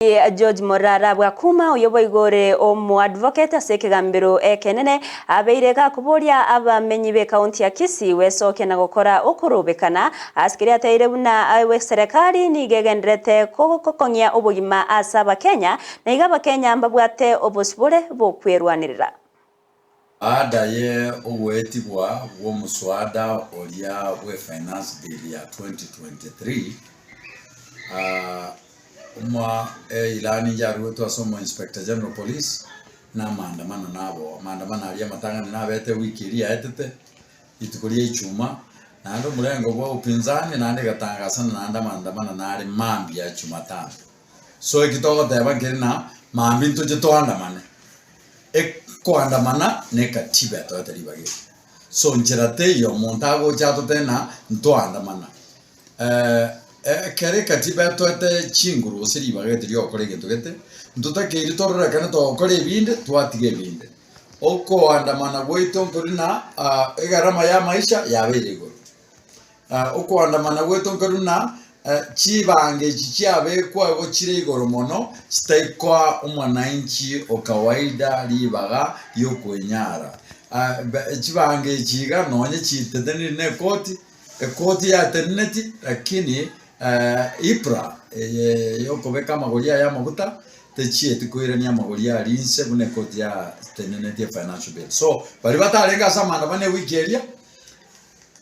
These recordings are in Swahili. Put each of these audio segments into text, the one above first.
George Morara bwakuma uyobo igore omu advocate asekegambiro ekenene abeire gakuboria abamenyi be county ya Kisii wesoke na gukora ukurubikana askiri ateire buna awe serikali nigegendrete kokongya obugima asaba Kenya na igaba Kenya mbabwate obosibure bokwirwanirira ada ye owetibwa wo muswada olia we finance bill ya 2023 ilani jaru to asomo inspector general police na maandamano nabo maandamano ali matanga na bete wiki ili etete itukulie ichuma na ndo mulengo bwa upinzani na ande gatangasa na maandamano na ali mambi ya Jumatano so ikitoka teba kirina mambi ntoje to andamane ko andamana ne katiba to ataribage so njirate yo montago chato tena nto andamana kere katiba tote chinguru siri bagete ryo kore getugete ntutake iritorora kana to kore binde twatige binde oko andamana gweto nkorina egarama ya maisha yaberego oko andamana gweto nkorina chibange chichabe kwa go chire igoro mono chitaikwa umwananchi o kawaida libaga yokwenyara chibange chiga nonye chitedeni ne koti ya teneti lakini IPRA yokobeka magoria ya maguta techie tikuirania magoria linse bune koti ya teneneti financial bill so bari batarenga samana bane wikeria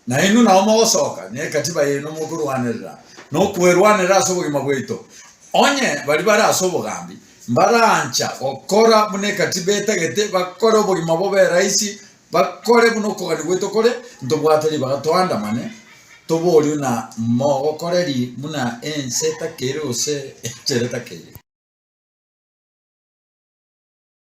na inu na omosoka ne katiba yeno mukurwanira no kwerwanira sobugima bweito onye bari asobogambi mbarancha okora bune katiba etegete bakora obugima bobe raisi bakore buno kogani bweito kore ndobwateri bagatwanda mane toboli na mogo koreri muna enseta kerose chereta kere